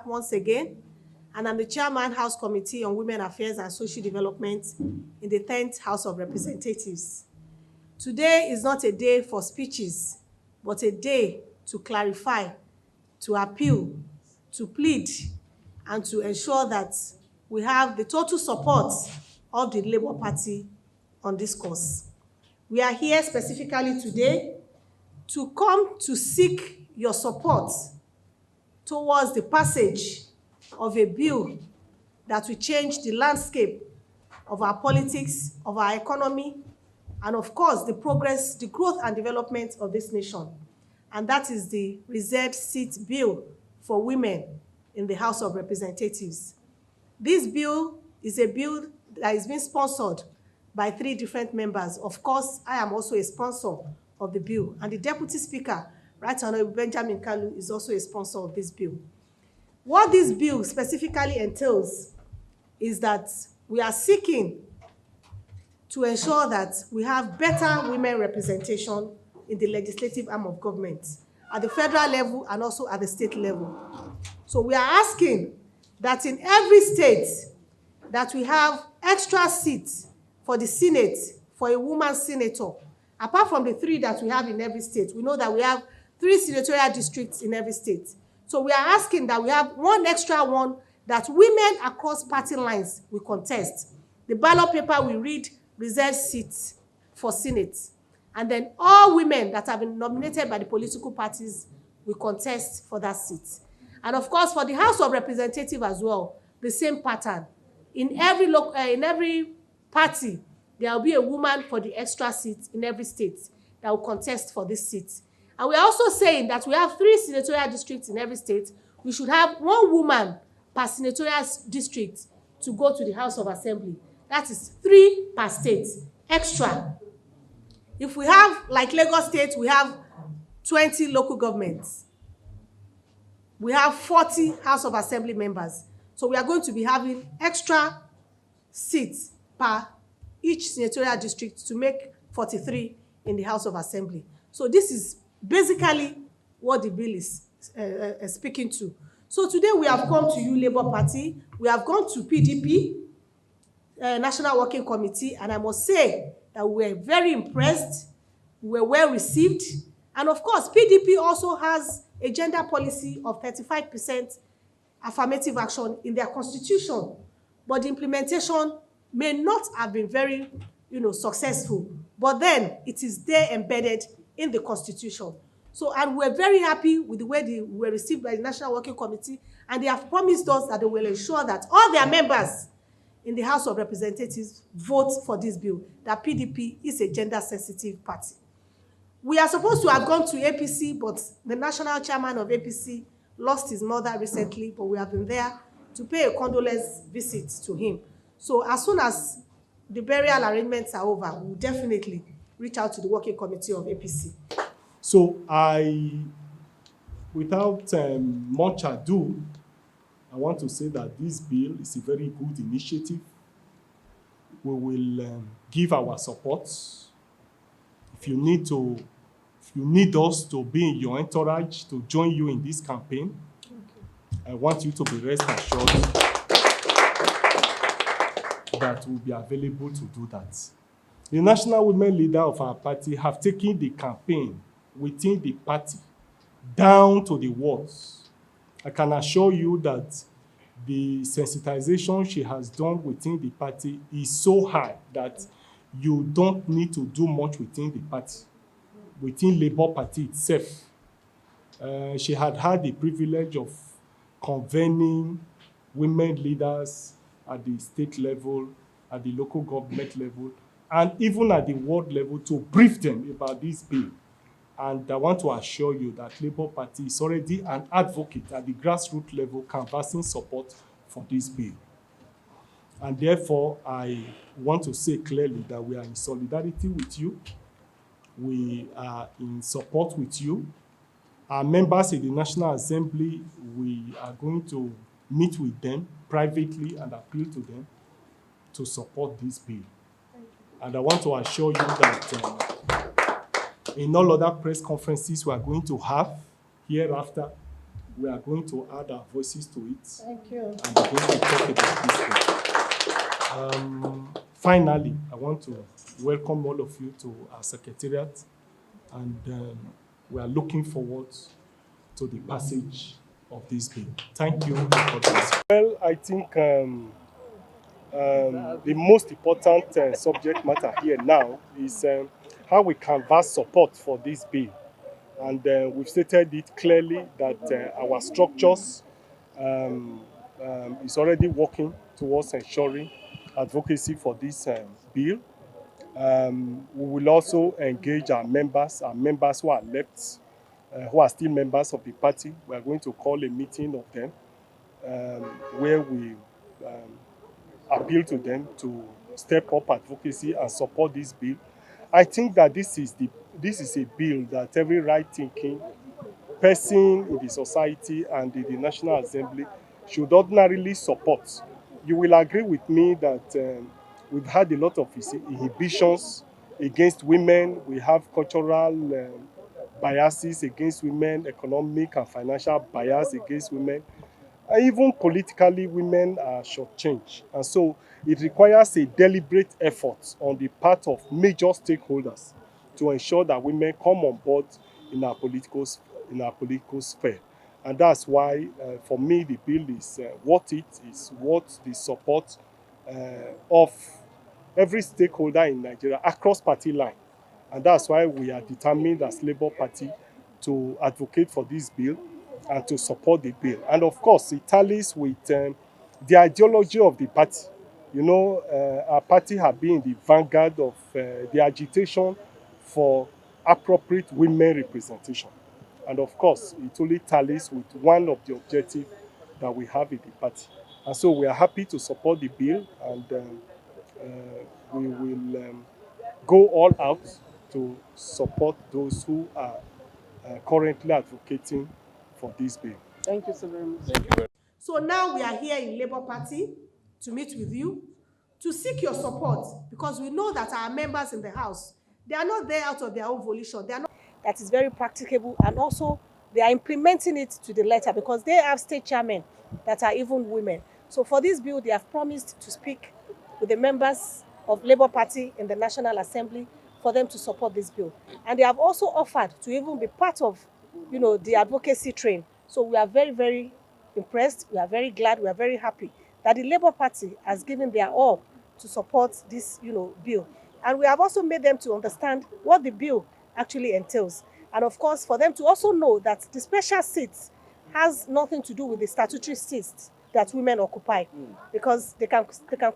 once again, and I'm the Chairman, House Committee on Women Affairs and Social Development in the 10th House of Representatives. Today is not a day for speeches, but a day to clarify, to appeal, to plead, and to ensure that we have the total support of the Labour Party on this cause. We are here specifically today to come to seek your support towards the passage of a bill that will change the landscape of our politics, of our economy, and of course, the progress, the growth and development of this nation. And that is the reserved seat bill for women in the House of Representatives. This bill is a bill that is being sponsored by 3 different members. Of course, I am also a sponsor of the bill, and the Deputy Speaker, Right Honorable Benjamin Kalu, is also a sponsor of this bill. What this bill specifically entails is that we are seeking to ensure that we have better women representation in the legislative arm of government, at the federal level and also at the state level. So we are asking that in every state that we have extra seats for the Senate, for a woman senator, apart from the 3 that we have in every state. We know that we have 3 senatorial districts in every state. So we are asking that we have 1 extra one that women across party lines will contest. The ballot paper will read reserved seats for Senate. And then all women that have been nominated by the political parties will contest for that seat. And of course, for the House of Representatives as well, the same pattern. In every party, there will be a woman for the extra seat in every state that will contest for this seat. And we're also saying that we have 3 senatorial districts in every state. We should have 1 woman per senatorial district to go to the House of Assembly. That is 3 per state, extra. If we have, like Lagos State, we have 20 local governments. We have 40 House of Assembly members. So we are going to be having extra seats per each senatorial district to make 43 in the House of Assembly. So this is basically what the bill is speaking to. So today we have come to you, Labour Party. We have gone to PDP, National Working Committee, and I must say that we were very impressed. We were well received. And of course, PDP also has a gender policy of 35% affirmative action in their constitution. But the implementation may not have been very, successful. But then it is there embedded in the constitution. So, and we're very happy with the way we were received by the National Working Committee, and they have promised us that they will ensure that all their members in the House of Representatives vote for this bill, that PDP is a gender-sensitive party. We are supposed to have gone to APC, but the national chairman of APC lost his mother recently, but we have been there to pay a condolence visit to him. So as soon as the burial arrangements are over, we'll definitely reach out to the working committee of APC. So without much ado, I want to say that this bill is a very good initiative. We will give our support. If you need us to be in your entourage to join you in this campaign, I want you to be rest assured that we'll be available to do that. The national women leader of our party have taken the campaign within the party down to the wards. I can assure you that the sensitization she has done within the party is so high that you don't need to do much within the party, within Labour Party itself. She had the privilege of convening women leaders at the state level, at the local government level, and even at the world level to brief them about this bill. And I want to assure you that Labour Party is already an advocate at the grassroots level canvassing support for this bill. And therefore, I want to say clearly that we are in solidarity with you. We are in support with you. Our members in the National Assembly, we are going to meet with them privately and appeal to them to support this bill. And I want to assure you that in all other press conferences we are going to have hereafter, we are going to add our voices to it. Thank you. And we're going to talk about this thing. Finally, I want to welcome all of you to our secretariat, and we are looking forward to the passage of this bill. Thank you. Well, I think the most important subject matter here now is how we canvass support for this bill. And we've stated it clearly that our structures is already working towards ensuring advocacy for this bill. We will also engage our members who are left, who are still members of the party. We are going to call a meeting of them where we appeal to them to step up advocacy and support this bill. I think that this is a bill that every right-thinking person in the society and in the National Assembly should ordinarily support. You will agree with me that we've had a lot of inhibitions against women. We have cultural biases against women, economic and financial bias against women. And even politically, women are shortchanged. And so it requires a deliberate effort on the part of major stakeholders to ensure that women come on board in our political sphere. And that's why, for me, the bill is worth it, is worth the support of every stakeholder in Nigeria across party line. And that's why we are determined as Labour Party to advocate for this bill and to support the bill. And of course, it tallies with the ideology of the party. You know, our party have been in the vanguard of the agitation for appropriate women representation. And of course, it only tallies with one of the objectives that we have in the party. And so we are happy to support the bill, and we will go all out to support those who are currently advocating for this bill. Thank you so very much. Thank you. So now we are here in Labour Party to meet with you, to seek your support, because we know that our members in the House, they are not there out of their own volition. They are not. That is very practicable, and also they are implementing it to the letter because they have state chairmen that are even women. So for this bill, they have promised to speak with the members of Labour Party in the National Assembly for them to support this bill. And they have also offered to even be part of, you know, the advocacy train. So we are very, very impressed. We are very glad. We are very happy that the Labour Party has given their all to support this, you know, bill. And we have also made them to understand what the bill actually entails. And of course, for them to also know that the special seats has nothing to do with the statutory seats that women occupy, because they can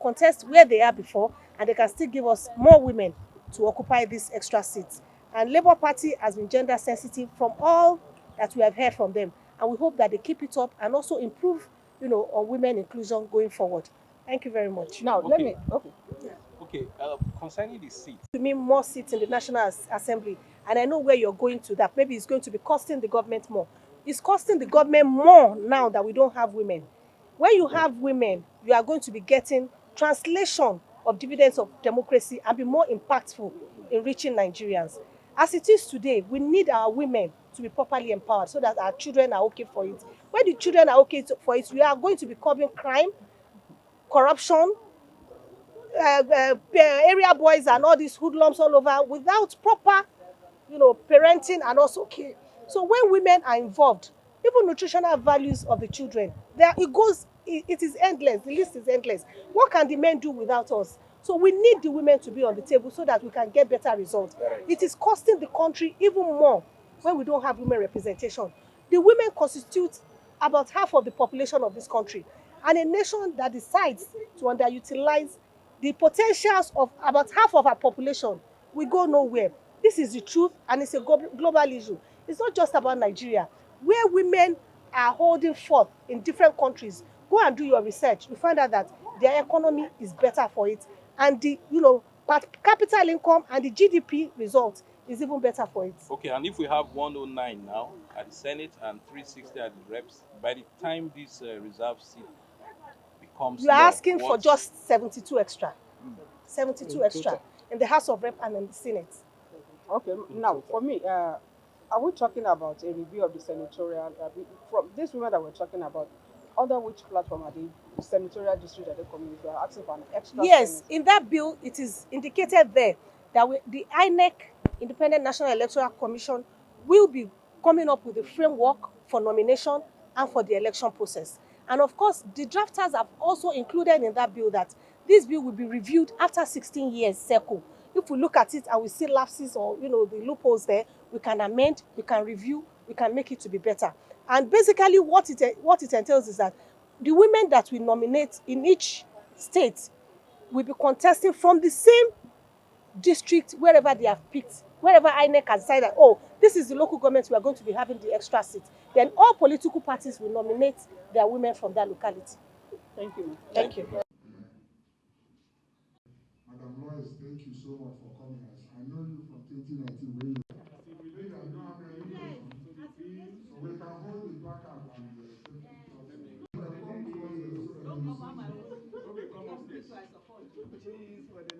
contest where they are before, and they can still give us more women to occupy these extra seats. And Labour Party has been gender sensitive from all that we have heard from them. And we hope that they keep it up and also improve, you know, on women inclusion going forward. Thank you very much. Now, let me, concerning the seat. To me, more seats in the National Assembly. And I know where you're going to, that maybe it's going to be costing the government more. It's costing the government more now that we don't have women. When you have women, you are going to be getting translation of dividends of democracy and be more impactful in reaching Nigerians. As it is today, we need our women to be properly empowered so that our children are okay for it. When the children are okay for it, we are going to be curbing crime, corruption, area boys and all these hoodlums all over without proper, you know, parenting and also care. So when women are involved, even nutritional values of the children, it is endless. The list is endless. What can the men do without us? So we need the women to be on the table so that we can get better results. It is costing the country even more when we don't have women representation. The women constitute about half of the population of this country. And a nation that decides to underutilize the potentials of about half of our population, we go nowhere. This is the truth, and it's a global issue. It's not just about Nigeria. Where women are holding forth in different countries, go and do your research. You find out that their economy is better for it, and the, you know, capital income and the GDP result is even better for it. Okay, and if we have 109 now at the Senate and 360 at the reps, by the time this reserve seat becomes you are asking for just 72 extra. 72 extra in the House of Rep and in the Senate. okay, now for me, are we talking about a review of the senatorial? From these women that we're talking about, under which platform are they? Senatorial district are they coming? They are asking for an extra. Yes, Senate. in that bill, it is indicated there that the INEC, Independent National Electoral Commission, will be coming up with a framework for nomination and for the election process. And of course, the drafters have also included in that bill that this bill will be reviewed after 16 years circle. If we look at it and we see lapses or the loopholes there, we can amend, we can review, we can make it to be better. And basically what it entails is that the women that we nominate in each state will be contesting from the same district wherever they have picked, wherever INEC has decided, oh, this is the local government we are going to be having the extra seat. Then all political parties will nominate their women from that locality. Thank you. Thank you. Madam Lois, thank you so much for coming. I know you from 2019 when you think I don't have any question. So we can hold the placard and take pictures. Come closer so that you see.